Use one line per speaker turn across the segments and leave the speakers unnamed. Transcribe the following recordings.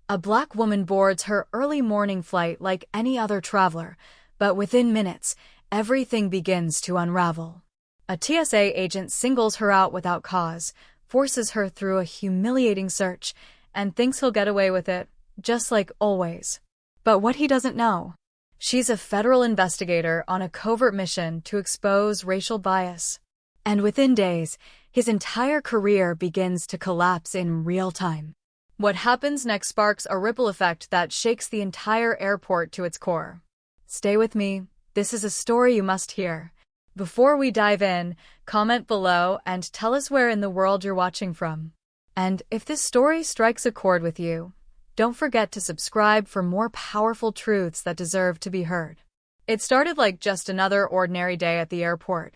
A black woman boards her early morning flight like any other traveler, but within minutes, everything begins to unravel. A TSA agent singles her out without cause, forces her through a humiliating search, and thinks he'll get away with it, just like always. But what he doesn't know: she's a federal investigator on a covert mission to expose racial bias. And within days, his entire career begins to collapse in real time. What happens next sparks a ripple effect that shakes the entire airport to its core. Stay with me, this is a story you must hear. Before we dive in, comment below and tell us where in the world you're watching from. And if this story strikes a chord with you, don't forget to subscribe for more powerful truths that deserve to be heard. It started like just another ordinary day at the airport.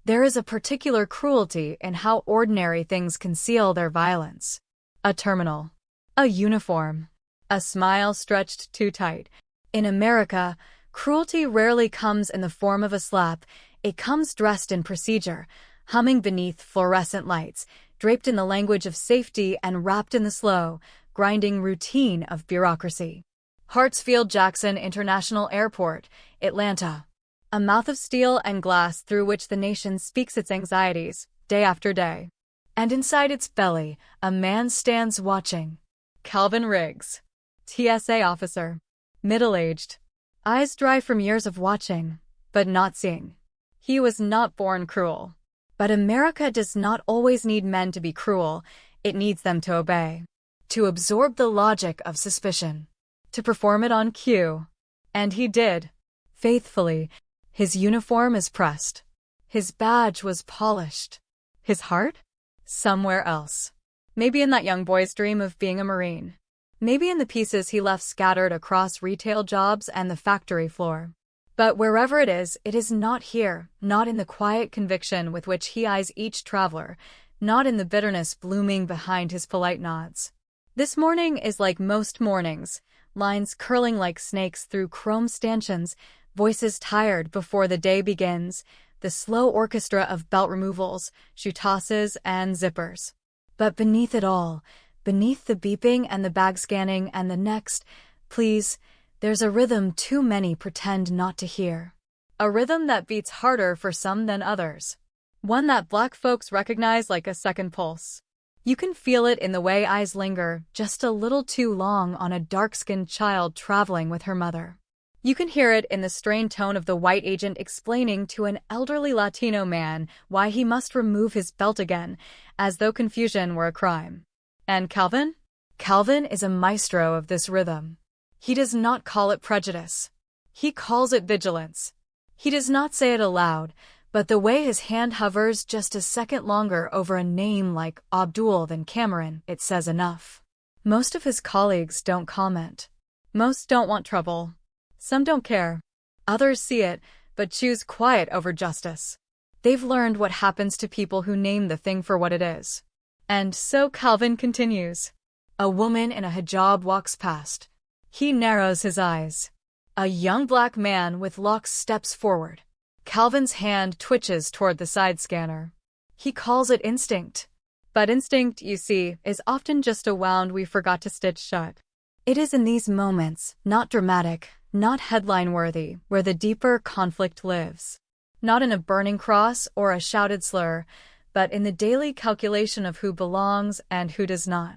There is a particular cruelty in how ordinary things conceal their violence. A terminal. A uniform. A smile stretched too tight. In America, cruelty rarely comes in the form of a slap. It comes dressed in procedure, humming beneath fluorescent lights, draped in the language of safety and wrapped in the slow, grinding routine of bureaucracy. Hartsfield-Jackson International Airport, Atlanta. A mouth of steel and glass through which the nation speaks its anxieties, day after day. And inside its belly, a man stands watching. Calvin Riggs. TSA officer. Middle-aged. Eyes dry from years of watching, but not seeing. He was not born cruel. But America does not always need men to be cruel, it needs them to obey. To absorb the logic of suspicion. To perform it on cue. And he did. Faithfully. His uniform is pressed. His badge was polished. His heart? Somewhere else. Maybe in that young boy's dream of being a Marine. Maybe in the pieces he left scattered across retail jobs and the factory floor. But wherever it is not here, not in the quiet conviction with which he eyes each traveler, not in the bitterness blooming behind his polite nods. This morning is like most mornings, lines curling like snakes through chrome stanchions, voices tired before the day begins, the slow orchestra of belt removals, shoe tosses, and zippers. But beneath it all, beneath the beeping and the bag scanning and the next, please, there's a rhythm too many pretend not to hear. A rhythm that beats harder for some than others. One that black folks recognize like a second pulse. You can feel it in the way eyes linger just a little too long on a dark-skinned child traveling with her mother. You can hear it in the strained tone of the white agent explaining to an elderly Latino man why he must remove his belt again, as though confusion were a crime. And Calvin? Calvin is a maestro of this rhythm. He does not call it prejudice. He calls it vigilance. He does not say it aloud, but the way his hand hovers just a second longer over a name like Abdul than Cameron, it says enough. Most of his colleagues don't comment. Most don't want trouble. Some don't care. Others see it, but choose quiet over justice. They've learned what happens to people who name the thing for what it is. And so Calvin continues. A woman in a hijab walks past. He narrows his eyes. A young black man with locks steps forward. Calvin's hand twitches toward the side scanner. He calls it instinct. But instinct, you see, is often just a wound we forgot to stitch shut. It is in these moments, not dramatic, not headline-worthy, where the deeper conflict lives. Not in a burning cross or a shouted slur, but in the daily calculation of who belongs and who does not.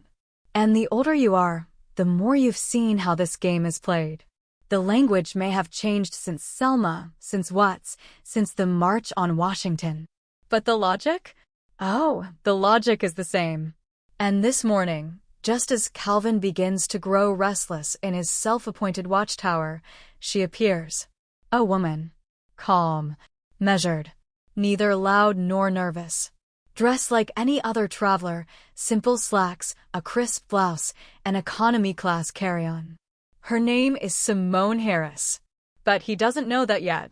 And the older you are, the more you've seen how this game is played. The language may have changed since Selma, since Watts, since the March on Washington. But the logic? Oh, the logic is the same. And this morning, just as Calvin begins to grow restless in his self-appointed watchtower, she appears. A woman. Calm. Measured. Neither loud nor nervous. Dressed like any other traveler, simple slacks, a crisp blouse, an economy-class carry-on. Her name is Simone Harris. But he doesn't know that yet.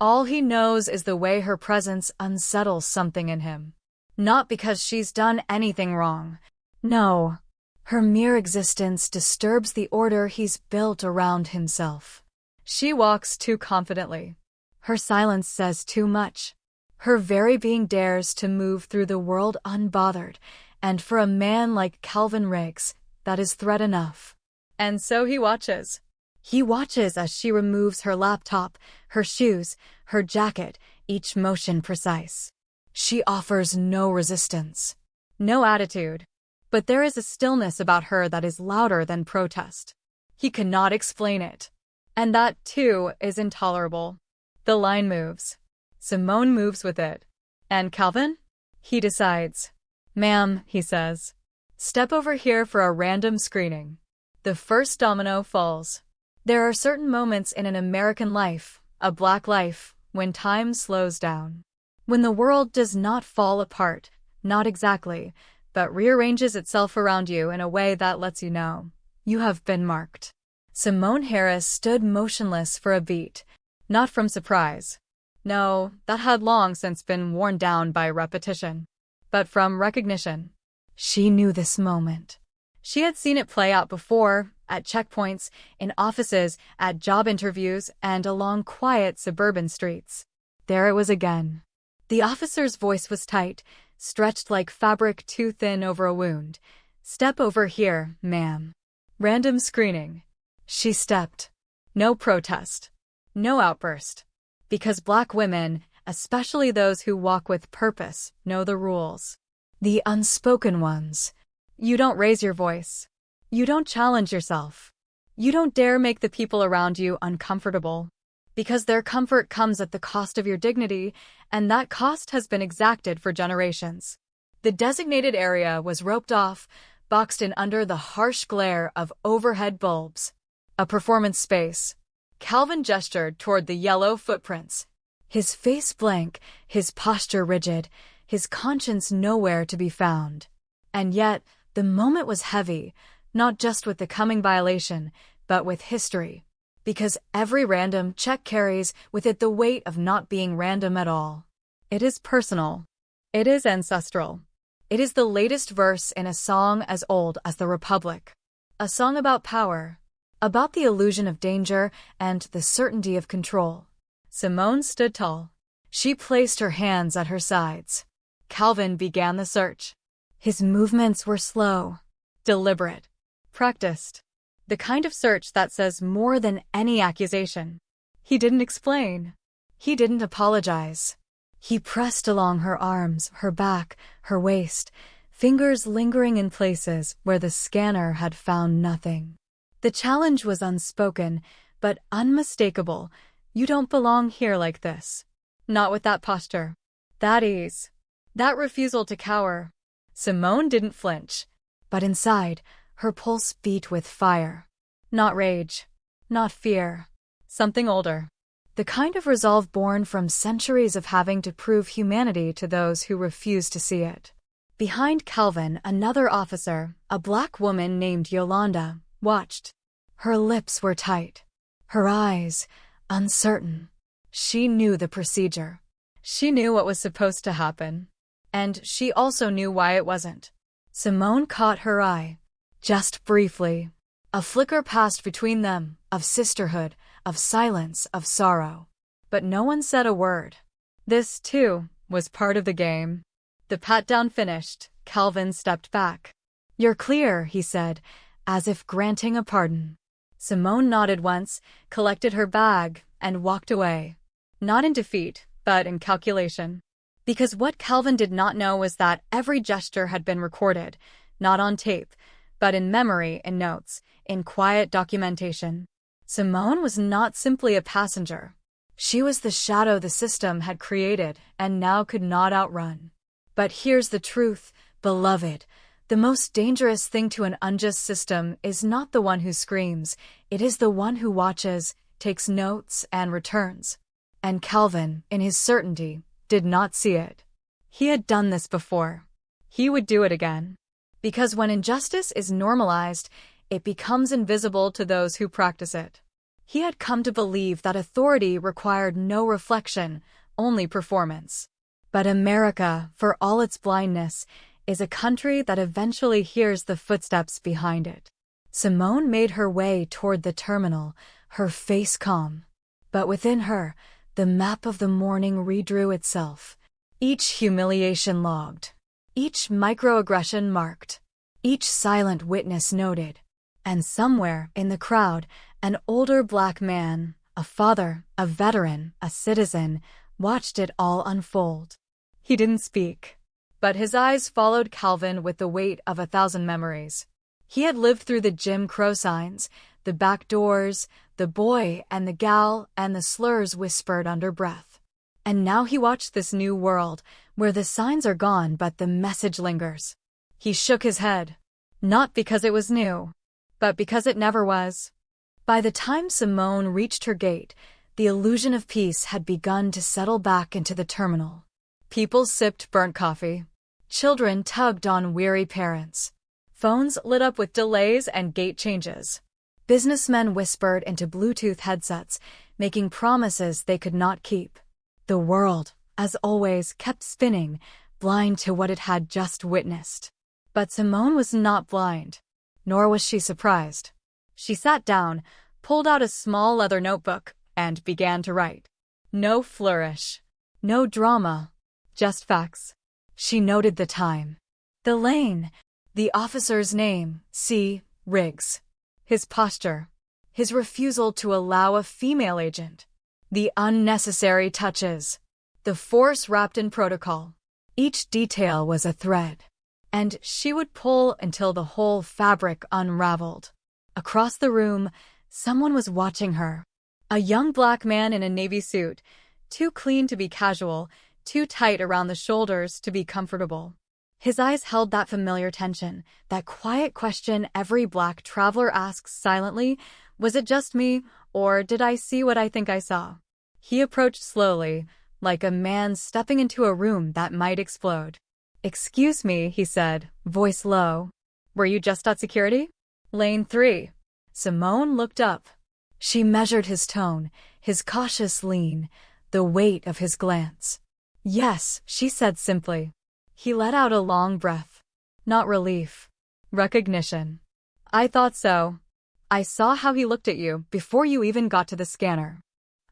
All he knows is the way her presence unsettles something in him. Not because she's done anything wrong. No. Her mere existence disturbs the order he's built around himself. She walks too confidently. Her silence says too much. Her very being dares to move through the world unbothered, and for a man like Calvin Riggs, that is threat enough. And so he watches. He watches as she removes her laptop, her shoes, her jacket, each motion precise. She offers no resistance, no attitude. But there is a stillness about her that is louder than protest. He cannot explain it. And that, too, is intolerable. The line moves. Simone moves with it. And Calvin? He decides. Ma'am, he says. Step over here for a random screening. The first domino falls. There are certain moments in an American life, a black life, when time slows down. When the world does not fall apart, not exactly, but rearranges itself around you in a way that lets you know you have been marked. Simone Harris stood motionless for a beat, not from surprise. No, that had long since been worn down by repetition, but from recognition. She knew this moment. She had seen it play out before, at checkpoints, in offices, at job interviews, and along quiet suburban streets. There it was again. The officer's voice was tight, stretched like fabric too thin over a wound. Step over here, ma'am. Random screening. She stepped. No protest. No outburst. Because black women, especially those who walk with purpose, know the rules. The unspoken ones. You don't raise your voice. You don't challenge yourself. You don't dare make the people around you uncomfortable. Because their comfort comes at the cost of your dignity, and that cost has been exacted for generations. The designated area was roped off, boxed in under the harsh glare of overhead bulbs. A performance space. Calvin gestured toward the yellow footprints. His face blank, his posture rigid, his conscience nowhere to be found. And yet, the moment was heavy, not just with the coming violation, but with history. Because every random check carries with it the weight of not being random at all. It is personal. It is ancestral. It is the latest verse in a song as old as the Republic. A song about power, about the illusion of danger and the certainty of control. Simone stood tall. She placed her hands at her sides. Calvin began the search. His movements were slow, deliberate, practiced. The kind of search that says more than any accusation. He didn't explain. He didn't apologize. He pressed along her arms, her back, her waist, fingers lingering in places where the scanner had found nothing. The challenge was unspoken, but unmistakable. You don't belong here like this. Not with that posture. That ease. That refusal to cower. Simone didn't flinch. But inside, her pulse beat with fire. Not rage. Not fear. Something older. The kind of resolve born from centuries of having to prove humanity to those who refuse to see it. Behind Calvin, another officer, a black woman named Yolanda, watched. Her lips were tight. Her eyes, uncertain. She knew the procedure. She knew what was supposed to happen. And she also knew why it wasn't. Simone caught her eye. Just briefly. A flicker passed between them, of sisterhood, of silence, of sorrow. But no one said a word. This, too, was part of the game. The pat-down finished, Calvin stepped back. You're clear, he said, as if granting a pardon. Simone nodded once, collected her bag, and walked away. Not in defeat, but in calculation. Because what Calvin did not know was that every gesture had been recorded, not on tape, but in memory, in notes, in quiet documentation. Simone was not simply a passenger. She was the shadow the system had created and now could not outrun. But here's the truth, beloved. The most dangerous thing to an unjust system is not the one who screams, it is the one who watches, takes notes, and returns. And Calvin, in his certainty, did not see it. He had done this before. He would do it again. Because when injustice is normalized, it becomes invisible to those who practice it. He had come to believe that authority required no reflection, only performance. But America, for all its blindness, is a country that eventually hears the footsteps behind it. Simone made her way toward the terminal, her face calm. But within her, the map of the morning redrew itself. Each humiliation logged. Each microaggression marked. Each silent witness noted. And somewhere in the crowd, an older black man, a father, a veteran, a citizen, watched it all unfold. He didn't speak, but his eyes followed Calvin with the weight of 1,000 memories. He had lived through the Jim Crow signs, the back doors, the boy and the gal, and the slurs whispered under breath. And now he watched this new world, where the signs are gone but the message lingers. He shook his head. Not because it was new, but because it never was. By the time Simone reached her gate, the illusion of peace had begun to settle back into the terminal. People sipped burnt coffee. Children tugged on weary parents. Phones lit up with delays and gate changes. Businessmen whispered into Bluetooth headsets, making promises they could not keep. The world, as always, kept spinning, blind to what it had just witnessed. But Simone was not blind, nor was she surprised. She sat down, pulled out a small leather notebook, and began to write. No flourish, no drama, just facts. She noted the time, the lane, the officer's name, C. Riggs, his posture, his refusal to allow a female agent, the unnecessary touches, the force wrapped in protocol. Each detail was a thread, and she would pull until the whole fabric unraveled. Across the room, someone was watching her. A young black man in a navy suit, too clean to be casual, too tight around the shoulders to be comfortable. His eyes held that familiar tension, that quiet question every black traveler asks silently, was it just me, or did I see what I think I saw? He approached slowly, like a man stepping into a room that might explode. Excuse me, he said, voice low. Were you just at security? Lane 3. Simone looked up. She measured his tone, his cautious lean, the weight of his glance. Yes, she said simply. He let out a long breath. Not relief. Recognition. I thought so. I saw how he looked at you before you even got to the scanner.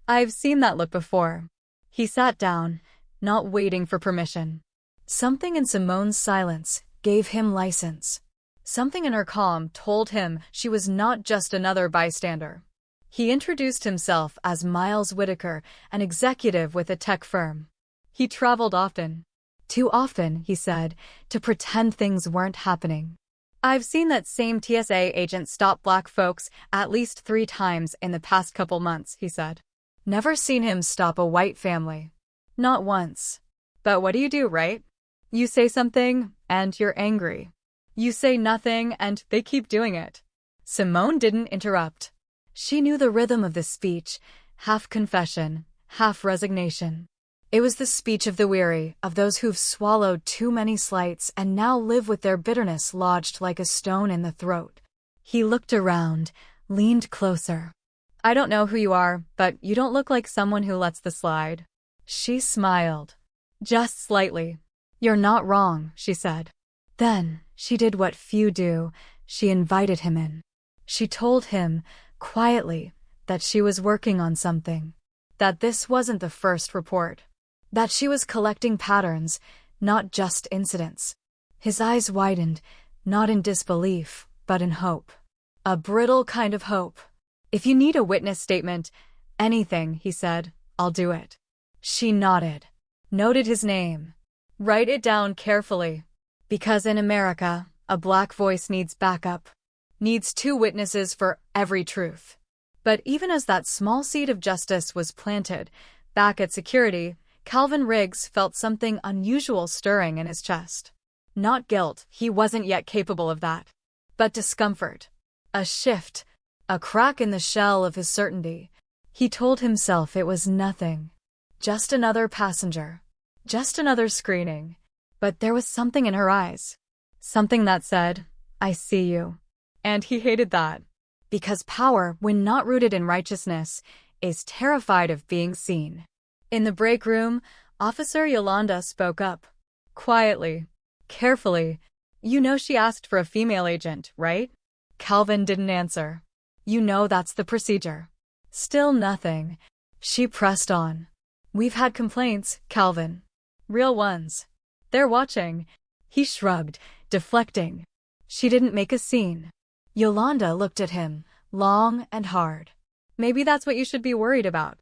I've seen that look before. He sat down, not waiting for permission. Something in Simone's silence gave him license. Something in her calm told him she was not just another bystander. He introduced himself as Miles Whitaker, an executive with a tech firm. He traveled often. Too often, he said, to pretend things weren't happening. I've seen that same TSA agent stop black folks at least 3 times in the past couple months, he said. Never seen him stop a white family. Not once. But what do you do, right? You say something, and you're angry. You say nothing, and they keep doing it. Simone didn't interrupt. She knew the rhythm of the speech, half confession, half resignation. It was the speech of the weary, of those who've swallowed too many slights and now live with their bitterness lodged like a stone in the throat. He looked around, leaned closer. I don't know who you are, but you don't look like someone who lets this slide. She smiled. Just slightly. You're not wrong, she said. Then, she did what few do. She invited him in. She told him, quietly, that she was working on something. That this wasn't the first report. That she was collecting patterns, not just incidents. His eyes widened, not in disbelief, but in hope. A brittle kind of hope. If you need a witness statement, anything, he said, I'll do it. She nodded. Noted his name. Write it down carefully. Because in America, a black voice needs backup. Needs 2 witnesses for every truth. But even as that small seed of justice was planted, back at security, Calvin Riggs felt something unusual stirring in his chest. Not guilt, he wasn't yet capable of that. But discomfort. A shift. A crack in the shell of his certainty. He told himself it was nothing. Just another passenger. Just another screening. But there was something in her eyes. Something that said, I see you. And he hated that. Because power, when not rooted in righteousness, is terrified of being seen. In the break room, Officer Yolanda spoke up. Quietly. Carefully. You know she asked for a female agent, right? Calvin didn't answer. You know that's the procedure. Still nothing. She pressed on. We've had complaints, Calvin. Real ones. They're watching. He shrugged, deflecting. She didn't make a scene. Yolanda looked at him, long and hard. Maybe that's what you should be worried about.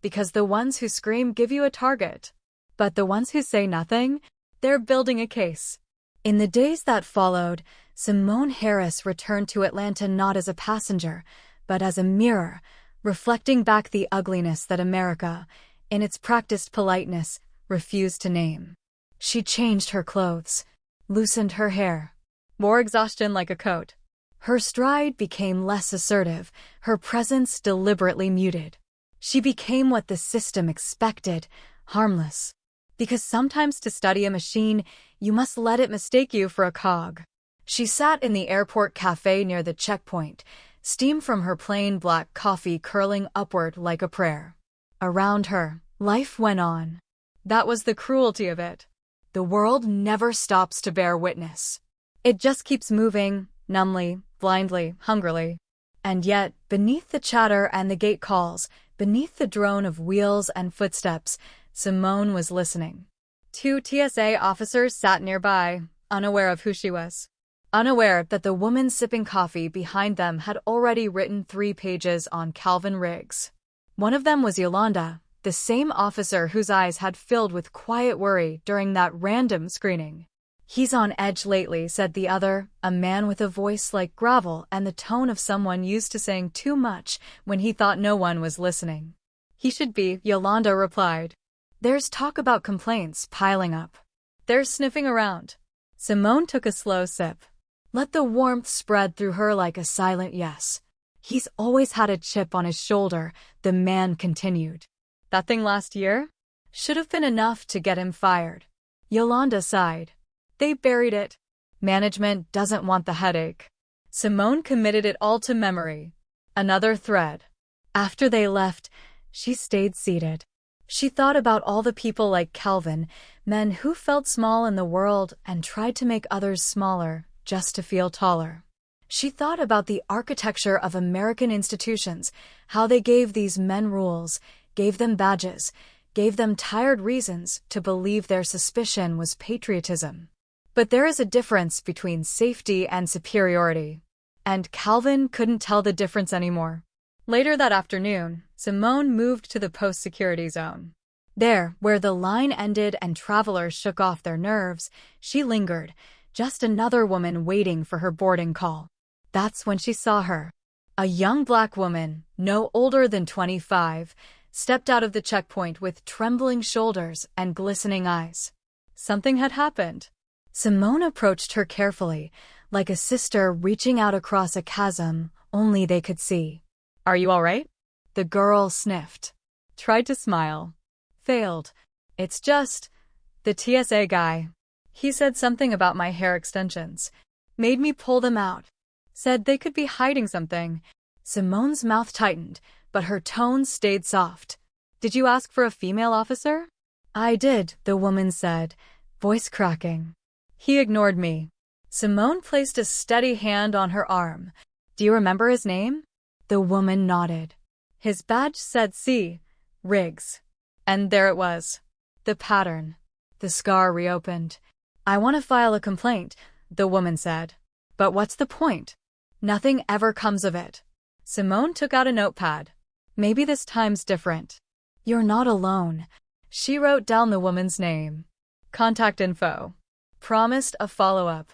Because the ones who scream give you a target. But the ones who say nothing, they're building a case. In the days that followed, Simone Harris returned to Atlanta not as a passenger, but as a mirror, reflecting back the ugliness that America, in its practiced politeness, refused to name. She changed her clothes, loosened her hair, wore exhaustion like a coat. Her stride became less assertive, her presence deliberately muted. She became what the system expected, harmless. Because sometimes to study a machine, you must let it mistake you for a cog. She sat in the airport cafe near the checkpoint, steam from her plain black coffee curling upward like a prayer. Around her, life went on. That was the cruelty of it. The world never stops to bear witness. It just keeps moving, numbly, blindly, hungrily. And yet, beneath the chatter and the gate calls, beneath the drone of wheels and footsteps, Simone was listening. 2 TSA officers sat nearby, unaware of who she was. Unaware that the woman sipping coffee behind them had already written 3 pages on Calvin Riggs. One of them was Yolanda, the same officer whose eyes had filled with quiet worry during that random screening. "He's on edge lately," said the other, a man with a voice like gravel and the tone of someone used to saying too much when he thought no one was listening. "He should be," Yolanda replied. "There's talk about complaints piling up. They're sniffing around." Simone took a slow sip. Let the warmth spread through her like a silent yes. "He's always had a chip on his shoulder," the man continued. "That thing last year? Should have been enough to get him fired." Yolanda sighed. "They buried it. Management doesn't want the headache." Simone committed it all to memory. Another thread. After they left, she stayed seated. She thought about all the people like Calvin, men who felt small in the world and tried to make others smaller just to feel taller. She thought about the architecture of American institutions, how they gave these men rules, gave them badges, gave them tired reasons to believe their suspicion was patriotism. But there is a difference between safety and superiority. And Calvin couldn't tell the difference anymore. Later that afternoon, Simone moved to the post-security zone. There, where the line ended and travelers shook off their nerves, she lingered, just another woman waiting for her boarding call. That's when she saw her. A young black woman, no older than 25, stepped out of the checkpoint with trembling shoulders and glistening eyes. Something had happened. Simone approached her carefully, like a sister reaching out across a chasm only they could see. "Are you all right?" The girl sniffed. Tried to smile. Failed. "It's just the TSA guy. He said something about my hair extensions. Made me pull them out. Said they could be hiding something." Simone's mouth tightened, but her tone stayed soft. "Did you ask for a female officer?" "I did," the woman said, voice cracking. "He ignored me." Simone placed a steady hand on her arm. "Do you remember his name?" The woman nodded. "His badge said C. Riggs." And there it was. The pattern. The scar reopened. "I want to file a complaint," the woman said. "But what's the point? Nothing ever comes of it." Simone took out a notepad. "Maybe this time's different." "You're not alone." She wrote down the woman's name. Contact info. Promised a follow-up.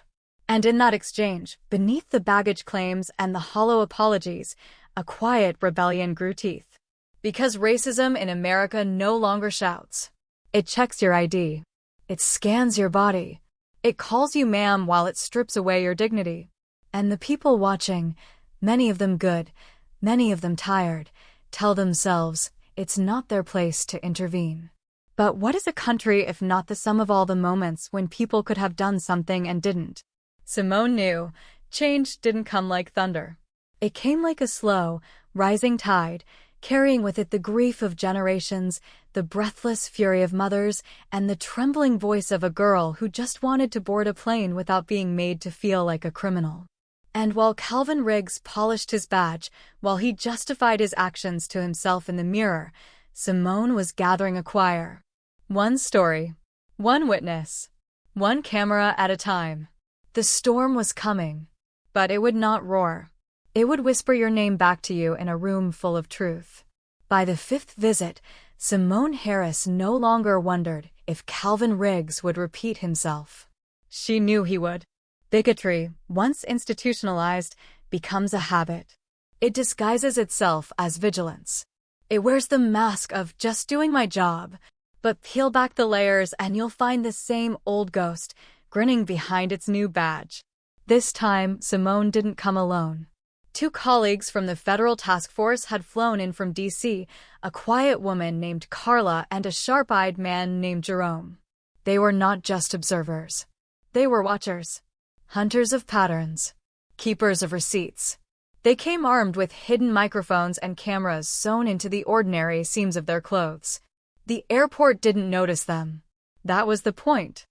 And in that exchange, beneath the baggage claims and the hollow apologies, a quiet rebellion grew teeth. Because racism in America no longer shouts. It checks your ID. It scans your body. It calls you ma'am while it strips away your dignity. And the people watching, many of them good, many of them tired, tell themselves it's not their place to intervene. But what is a country if not the sum of all the moments when people could have done something and didn't? Simone knew change didn't come like thunder. It came like a slow, rising tide, carrying with it the grief of generations, the breathless fury of mothers, and the trembling voice of a girl who just wanted to board a plane without being made to feel like a criminal. And while Calvin Riggs polished his badge, while he justified his actions to himself in the mirror, Simone was gathering a choir. One story, one witness, one camera at a time. The storm was coming. but it would not roar. It would whisper your name back to you in a room full of truth. By the fifth visit, Simone Harris no longer wondered if Calvin Riggs would repeat himself. She knew he would. Bigotry, once institutionalized, becomes a habit. It disguises itself as vigilance. It wears the mask of just doing my job, but peel back the layers and you'll find the same old ghost, grinning behind its new badge. This time, Simone didn't come alone. 2 colleagues from the federal task force had flown in from DC, a quiet woman named Carla and a sharp-eyed man named Jerome. They were not just observers. They were watchers. Hunters of patterns. Keepers of receipts. They came armed with hidden microphones and cameras sewn into the ordinary seams of their clothes. The airport didn't notice them. That was the point.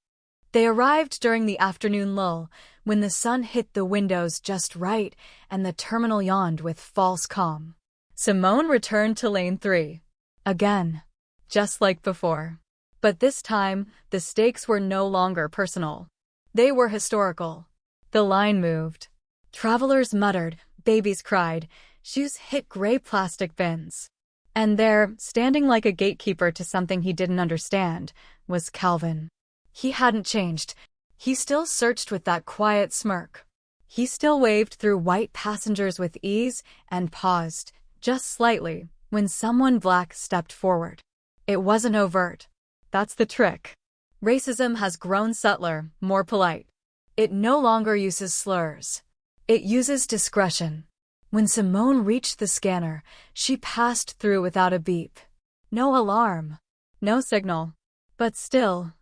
They arrived during the afternoon lull, when the sun hit the windows just right and the terminal yawned with false calm. Simone returned to lane 3. Again. Just like before. But this time, the stakes were no longer personal. They were historical. The line moved. Travelers muttered, babies cried, shoes hit gray plastic bins. And there, standing like a gatekeeper to something he didn't understand, was Calvin. He hadn't changed. He still searched with that quiet smirk. He still waved through white passengers with ease and paused, just slightly, when someone black stepped forward. It wasn't overt. That's the trick. Racism has grown subtler, more polite. It no longer uses slurs. It uses discretion. When Simone reached the scanner, she passed through without a beep. No alarm. No signal. But still.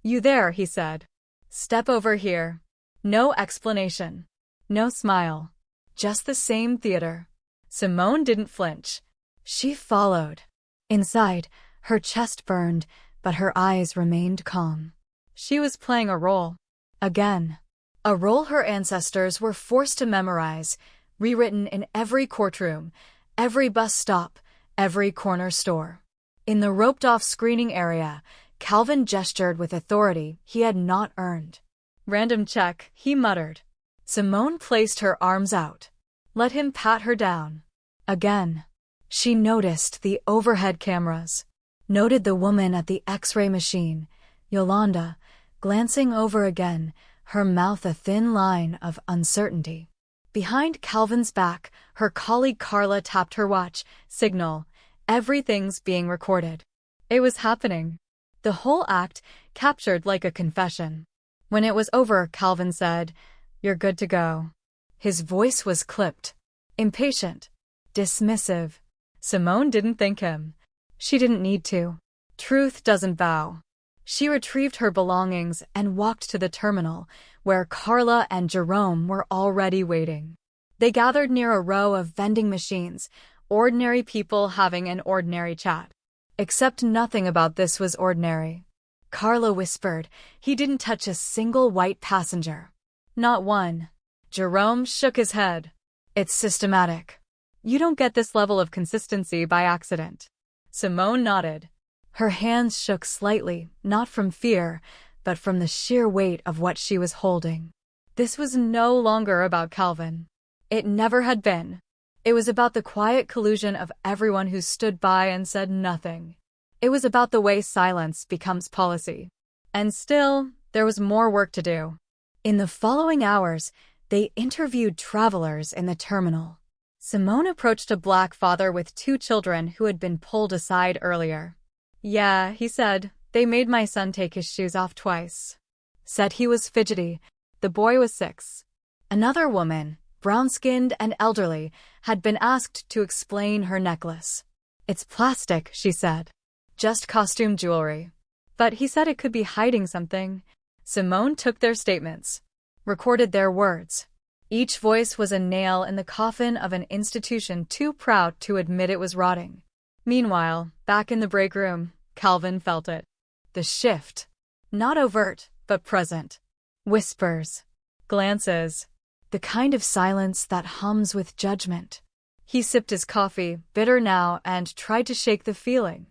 You there, he said. Step over here. No explanation. No smile. Just the same theater. Simone didn't flinch. She followed. Inside, her chest burned, but her eyes remained calm. She was playing a role. Again. A role her ancestors were forced to memorize, rewritten in every courtroom, every bus stop, every corner store. In the roped-off screening area, Calvin gestured with authority he had not earned. Random check, he muttered. Simone placed her arms out. Let him pat her down. Again. She noticed the overhead cameras. Noted the woman at the X-ray machine, Yolanda, glancing over again, her mouth a thin line of uncertainty. Behind Calvin's back, her colleague Carla tapped her watch, signal, everything's being recorded. It was happening. The whole act, captured like a confession. When it was over, Calvin said, "You're good to go." His voice was clipped. Impatient. Dismissive. Simone didn't thank him. She didn't need to. Truth doesn't bow. She retrieved her belongings and walked to the terminal, where Carla and Jerome were already waiting. They gathered near a row of vending machines, ordinary people having an ordinary chat. Except nothing about this was ordinary. Carla whispered, he didn't touch a single white passenger. Not one. Jerome shook his head. It's systematic. You don't get this level of consistency by accident. Simone nodded. Her hands shook slightly, not from fear, but from the sheer weight of what she was holding. This was no longer about Calvin. It never had been. It was about the quiet collusion of everyone who stood by and said nothing. It was about the way silence becomes policy. And still, there was more work to do. In the following hours, they interviewed travelers in the terminal. Simone approached a black father with 2 children who had been pulled aside earlier. Yeah, he said, they made my son take his shoes off twice. Said he was fidgety. The boy was 6. Another woman, brown-skinned and elderly, had been asked to explain her necklace. It's plastic, she said. Just costume jewelry. But he said it could be hiding something. Simone took their statements. Recorded their words. Each voice was a nail in the coffin of an institution too proud to admit it was rotting. Meanwhile, back in the break room, Calvin felt it. The shift. Not overt, but present. Whispers. Glances. The kind of silence that hums with judgment. He sipped his coffee, bitter now, and tried to shake the feeling.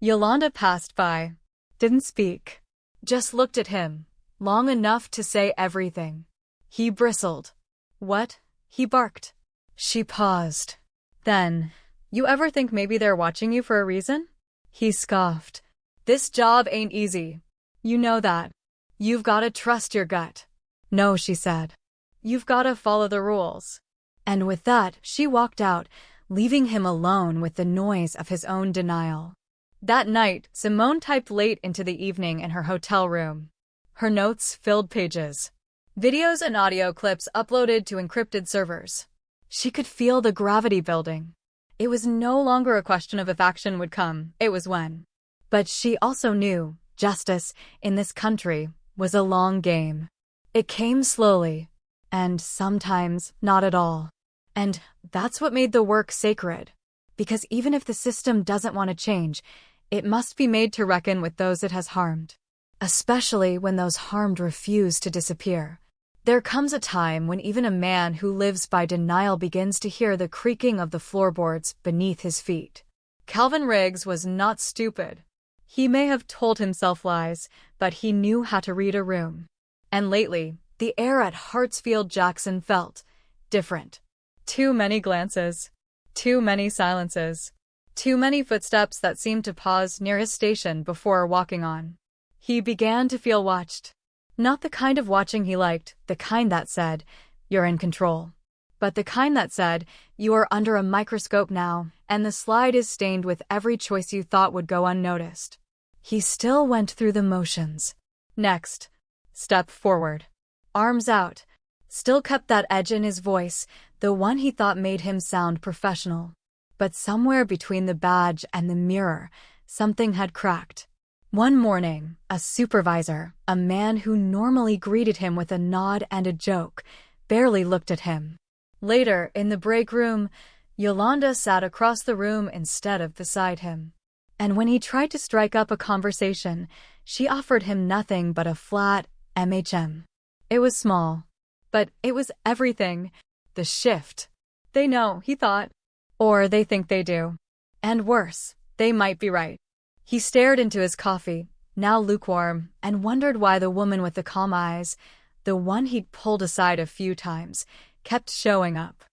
Yolanda passed by. Didn't speak. Just looked at him, long enough to say everything. He bristled. What? He barked. She paused. Then, you ever think maybe they're watching you for a reason? He scoffed. This job ain't easy. You know that. You've gotta trust your gut. No, she said. You've gotta follow the rules. And with that, she walked out, leaving him alone with the noise of his own denial. That night, Simone typed late into the evening in her hotel room. Her notes filled pages. Videos and audio clips uploaded to encrypted servers. She could feel the gravity building. It was no longer a question of if action would come, it was when. But she also knew justice in this country was a long game. It came slowly, and sometimes not at all. And that's what made the work sacred. Because even if the system doesn't want to change, it must be made to reckon with those it has harmed. Especially when those harmed refuse to disappear. There comes a time when even a man who lives by denial begins to hear the creaking of the floorboards beneath his feet. Calvin Riggs was not stupid. He may have told himself lies, but he knew how to read a room. And lately, the air at Hartsfield-Jackson felt different. Too many glances. Too many silences. Too many footsteps that seemed to pause near his station before walking on. He began to feel watched. Not the kind of watching he liked, the kind that said, "You're in control." But the kind that said, "You are under a microscope now, and the slide is stained with every choice you thought would go unnoticed." He still went through the motions. Next. Step forward. Arms out. Still kept that edge in his voice, the one he thought made him sound professional. But somewhere between the badge and the mirror, something had cracked. One morning, a supervisor, a man who normally greeted him with a nod and a joke, barely looked at him. Later, in the break room, Yolanda sat across the room instead of beside him. And when he tried to strike up a conversation, she offered him nothing but a flat MHM. It was small, but it was everything. The shift. They know, he thought. Or they think they do. And worse, they might be right. He stared into his coffee, now lukewarm, and wondered why the woman with the calm eyes, the one he'd pulled aside a few times, kept showing up.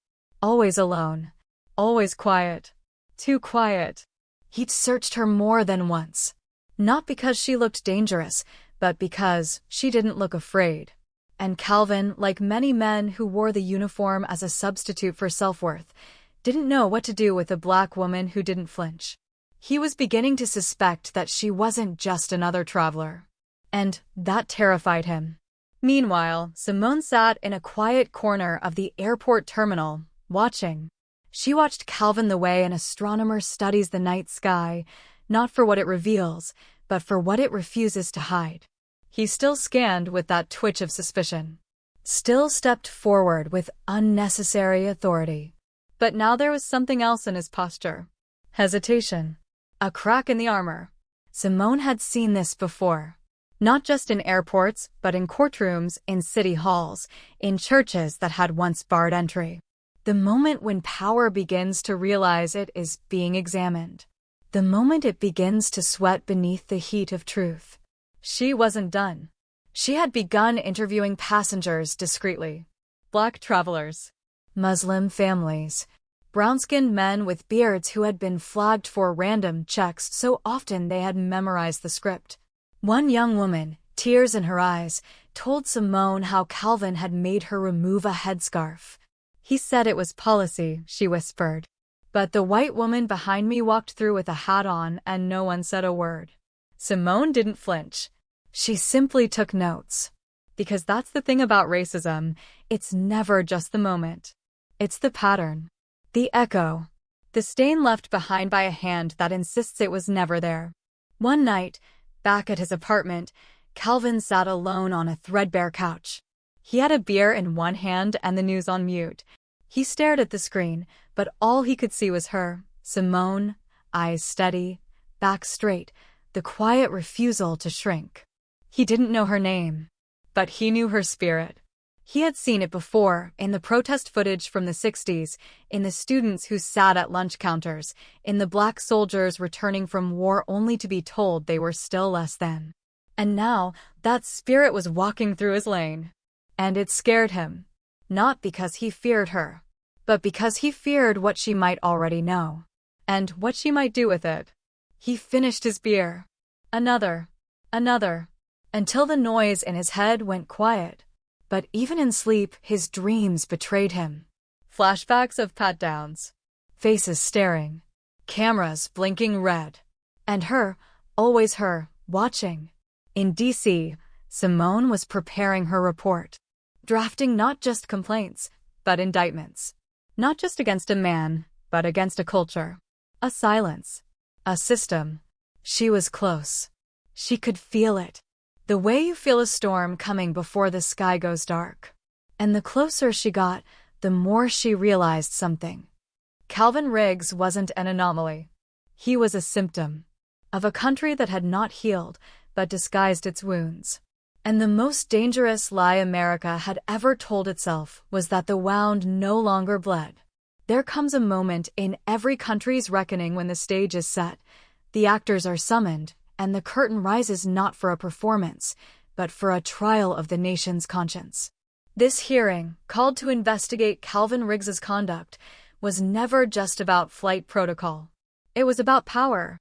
Always alone. Always quiet. Too quiet. He'd searched her more than once. Not because she looked dangerous, but because she didn't look afraid. And Calvin, like many men who wore the uniform as a substitute for self-worth, didn't know what to do with a black woman who didn't flinch. He was beginning to suspect that she wasn't just another traveler. And that terrified him. Meanwhile, Simone sat in a quiet corner of the airport terminal, watching. She watched Calvin the way an astronomer studies the night sky, not for what it reveals, but for what it refuses to hide. He still scanned with that twitch of suspicion. Still stepped forward with unnecessary authority. But now there was something else in his posture. Hesitation. A crack in the armor. Simone had seen this before. Not just in airports, but in courtrooms, in city halls, in churches that had once barred entry. The moment when power begins to realize it is being examined. The moment it begins to sweat beneath the heat of truth. She wasn't done. She had begun interviewing passengers discreetly. Black travelers. Muslim families. Brown-skinned men with beards who had been flagged for random checks so often they had memorized the script. One young woman, tears in her eyes, told Simone how Calvin had made her remove a headscarf. He said it was policy, she whispered. But the white woman behind me walked through with a hat on and no one said a word. Simone didn't flinch. She simply took notes. Because that's the thing about racism, it's never just the moment. It's the pattern. The echo. The stain left behind by a hand that insists it was never there. One night, back at his apartment, Calvin sat alone on a threadbare couch. He had a beer in one hand and the news on mute. He stared at the screen, but all he could see was her, Simone, eyes steady, back straight, the quiet refusal to shrink. He didn't know her name, but he knew her spirit. He had seen it before, in the protest footage from the 60s, in the students who sat at lunch counters, in the black soldiers returning from war only to be told they were still less than. And now, that spirit was walking through his lane. And it scared him. not because he feared her, but because he feared what she might already know, and what she might do with it. He finished his beer. Another. Another. Until the noise in his head went quiet. But even in sleep, his dreams betrayed him. Flashbacks of pat-downs. Faces staring. Cameras blinking red. And her, always her, watching. In D.C., Simone was preparing her report. Drafting not just complaints, but indictments. Not just against a man, but against a culture. A silence. A system. She was close. She could feel it. The way you feel a storm coming before the sky goes dark. And the closer she got, the more she realized something. Calvin Riggs wasn't an anomaly. He was a symptom of a country that had not healed, but disguised its wounds. And the most dangerous lie America had ever told itself was that the wound no longer bled. There comes a moment in every country's reckoning when the stage is set, the actors are summoned, and the curtain rises not for a performance, but for a trial of the nation's conscience. This hearing, called to investigate Calvin Riggs's conduct, was never just about flight protocol. It was about power.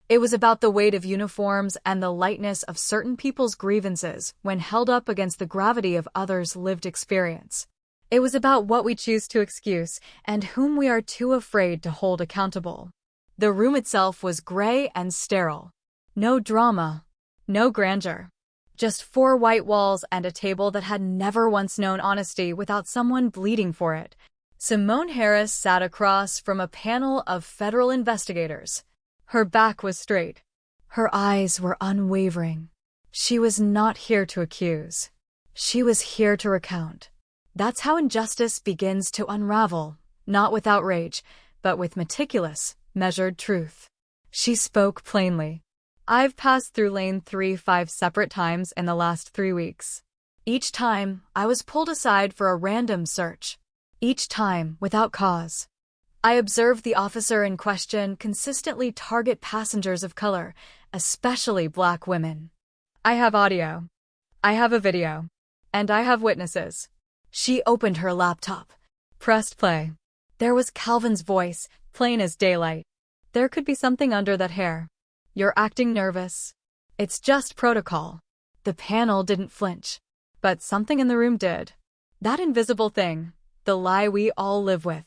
It was about the weight of uniforms and the lightness of certain people's grievances when held up against the gravity of others' lived experience. It was about what we choose to excuse and whom we are too afraid to hold accountable. The room itself was gray and sterile. No drama, no grandeur. Just 4 white walls and a table that had never once known honesty without someone bleeding for it. Simone Harris sat across from a panel of federal investigators. Her back was straight. Her eyes were unwavering. She was not here to accuse. She was here to recount. That's how injustice begins to unravel, not with outrage, but with meticulous, measured truth. She spoke plainly. I've passed through lane 3 5 separate times in the last 3 weeks. Each time, I was pulled aside for a random search. Each time, without cause. I observed the officer in question consistently target passengers of color, especially Black women. I have audio. I have a video. And I have witnesses. She opened her laptop. Pressed play. There was Calvin's voice, plain as daylight. There could be something under that hair. You're acting nervous. It's just protocol. The panel didn't flinch. But something in the room did. That invisible thing, the lie we all live with.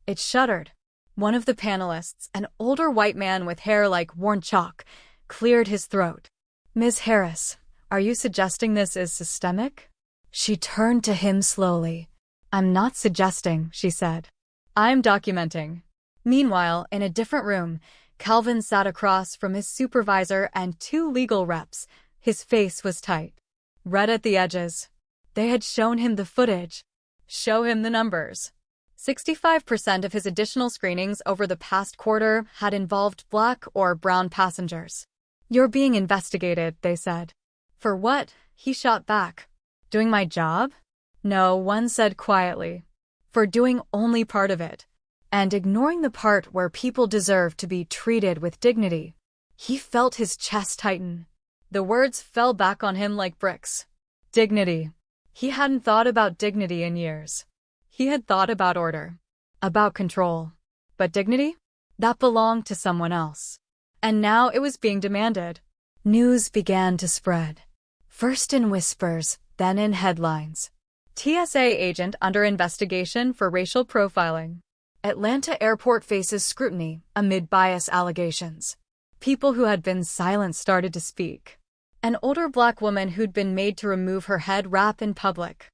It shuddered. One of the panelists, an older white man with hair like worn chalk, cleared his throat. Ms. Harris, are you suggesting this is systemic? She turned to him slowly. I'm not suggesting, she said. I'm documenting. Meanwhile, in a different room, Calvin sat across from his supervisor and 2 legal reps. His face was tight. Red at the edges. They had shown him the footage. Show him the numbers. 65% of his additional screenings over the past quarter had involved Black or brown passengers. You're being investigated, they said. For what? He shot back. Doing my job? No, one said quietly. For doing only part of it. And ignoring the part where people deserve to be treated with dignity. He felt his chest tighten. The words fell back on him like bricks. Dignity. He hadn't thought about dignity in years. He had thought about order. About control. But dignity? That belonged to someone else. And now it was being demanded. News began to spread. First in whispers, then in headlines. TSA agent under investigation for racial profiling. Atlanta airport faces scrutiny amid bias allegations. People who had been silent started to speak. An older Black woman who'd been made to remove her head wrap in public.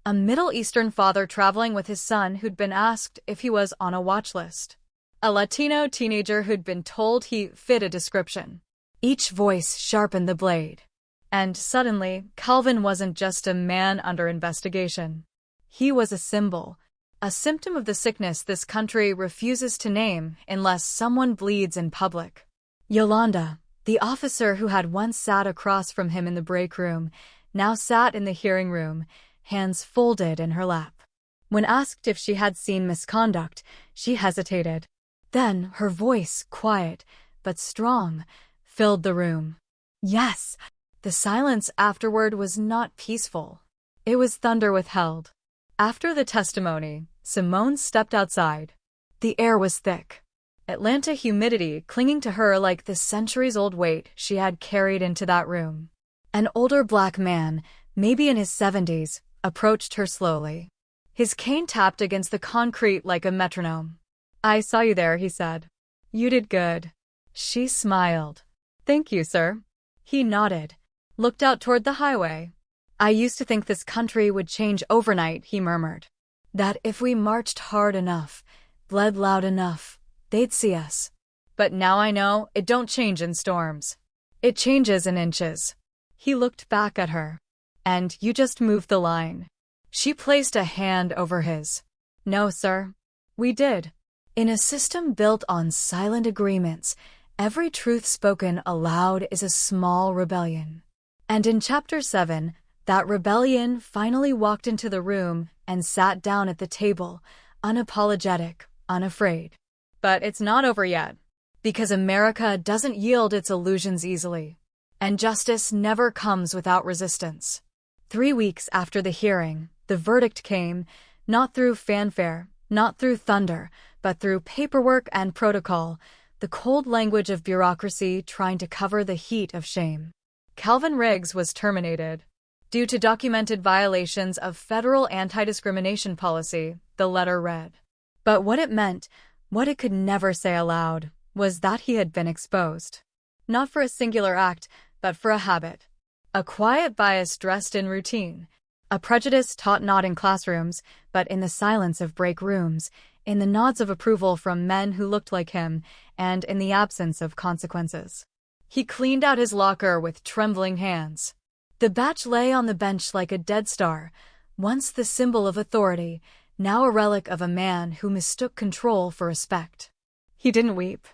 A Middle Eastern father traveling with his son who'd been asked if he was on a watch list. A Latino teenager who'd been told he fit a description. Each voice sharpened the blade. And suddenly, Calvin wasn't just a man under investigation. He was a symbol. A symptom of the sickness this country refuses to name unless someone bleeds in public. Yolanda, the officer who had once sat across from him in the break room, now sat in the hearing room, hands folded in her lap. When asked if she had seen misconduct, she hesitated. Then her voice, quiet but strong, filled the room. Yes. The silence afterward was not peaceful. It was thunder withheld. After the testimony, Simone stepped outside. The air was thick. Atlanta humidity clinging to her like the centuries-old weight she had carried into that room. An older black man, maybe in his 70s, approached her slowly. His cane tapped against the concrete like a metronome. "I saw you there," he said. "You did good." She smiled. "Thank you, sir." He nodded, looked out toward the highway. "I used to think this country would change overnight," he murmured. "That if we marched hard enough, bled loud enough, they'd see us. But now I know it don't change in storms. It changes in inches." He looked back at her. "And you just moved the line." She placed a hand over his. "No, sir. We did. In a system built on silent agreements, every truth spoken aloud is a small rebellion." And in Chapter 7, that rebellion finally walked into the room and sat down at the table, unapologetic, unafraid. But it's not over yet, because America doesn't yield its illusions easily, and justice never comes without resistance. 3 weeks after the hearing, the verdict came, not through fanfare, not through thunder, but through paperwork and protocol, the cold language of bureaucracy trying to cover the heat of shame. Calvin Riggs was terminated. Due to documented violations of federal anti-discrimination policy, the letter read. But what it meant, what it could never say aloud, was that he had been exposed. Not for a singular act, but for a habit. A quiet bias dressed in routine. A prejudice taught not in classrooms, but in the silence of break rooms, in the nods of approval from men who looked like him, and in the absence of consequences. He cleaned out his locker with trembling hands. The badge lay on the bench like a dead star, once the symbol of authority, now a relic of a man who mistook control for respect. He didn't weep.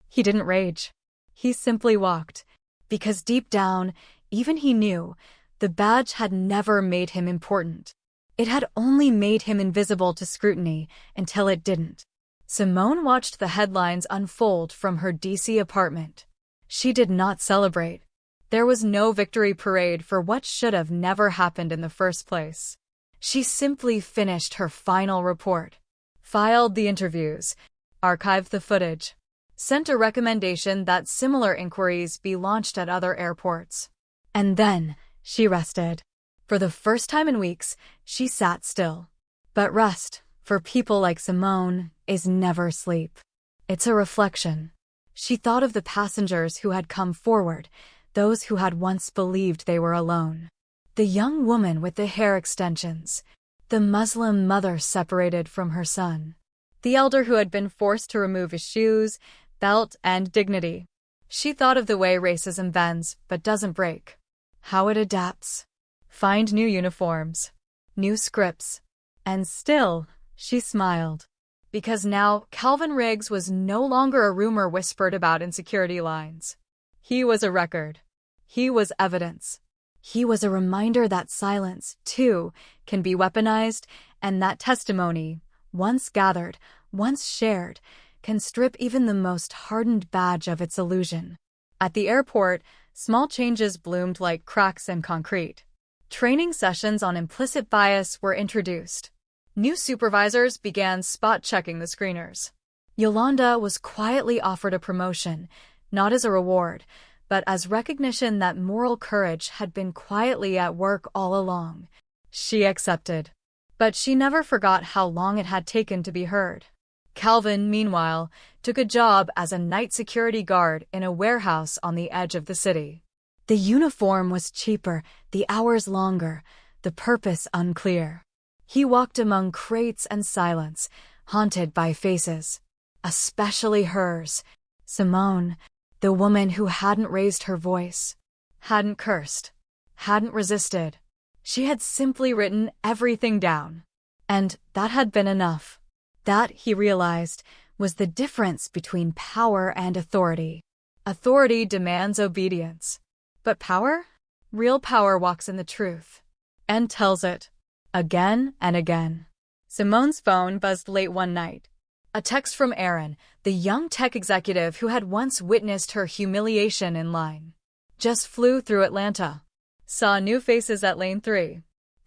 He didn't rage. He simply walked, because deep down, even he knew, the badge had never made him important. It had only made him invisible to scrutiny until it didn't. Simone watched the headlines unfold from her DC apartment. She did not celebrate. There was no victory parade for what should have never happened in the first place. She simply finished her final report, filed the interviews, archived the footage, sent a recommendation that similar inquiries be launched at other airports. And then she rested. For the first time in weeks, she sat still. But rest, for people like Simone, is never sleep. It's a reflection. She thought of the passengers who had come forward, those who had once believed they were alone. The young woman with the hair extensions, the Muslim mother separated from her son, the elder who had been forced to remove his shoes, belt, and dignity. She thought of the way racism bends but doesn't break, how it adapts, find new uniforms, new scripts, and still, she smiled. Because now Calvin Riggs was no longer a rumor whispered about in security lines. He was a record. He was evidence. He was a reminder that silence, too, can be weaponized, and that testimony, once gathered, once shared, can strip even the most hardened badge of its illusion. At the airport, small changes bloomed like cracks in concrete. Training sessions on implicit bias were introduced. New supervisors began spot-checking the screeners. Yolanda was quietly offered a promotion, not as a reward, but as recognition that moral courage had been quietly at work all along. She accepted. But she never forgot how long it had taken to be heard. Calvin, meanwhile, took a job as a night security guard in a warehouse on the edge of the city. The uniform was cheaper, the hours longer, the purpose unclear. He walked among crates and silence, haunted by faces. Especially hers. Simone, the woman who hadn't raised her voice, hadn't cursed, hadn't resisted. She had simply written everything down. And that had been enough. That, he realized, was the difference between power and authority. Authority demands obedience. But power? Real power walks in the truth. And tells it. Again and again. Simone's phone buzzed late one night. A text from Aaron, the young tech executive who had once witnessed her humiliation in line. Just flew through Atlanta. Saw new faces at lane 3.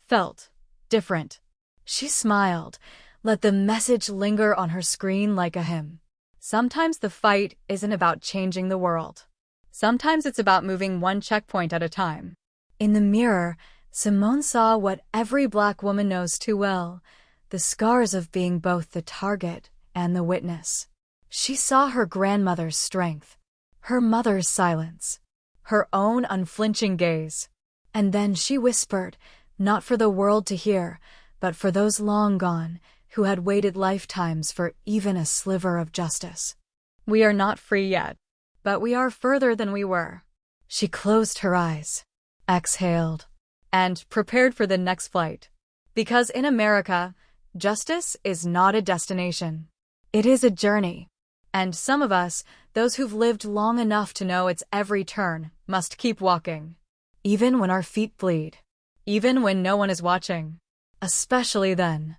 Felt different. She smiled, let the message linger on her screen like a hymn. Sometimes the fight isn't about changing the world. Sometimes it's about moving one checkpoint at a time. In the mirror, Simone saw what every Black woman knows too well, the scars of being both the target and the witness. She saw her grandmother's strength, her mother's silence, her own unflinching gaze. And then she whispered, not for the world to hear, but for those long gone, who had waited lifetimes for even a sliver of justice. We are not free yet, but we are further than we were. She closed her eyes, exhaled, and prepared for the next flight. Because in America, justice is not a destination. It is a journey. And some of us, those who've lived long enough to know its every turn, must keep walking. Even when our feet bleed. Even when no one is watching. Especially then.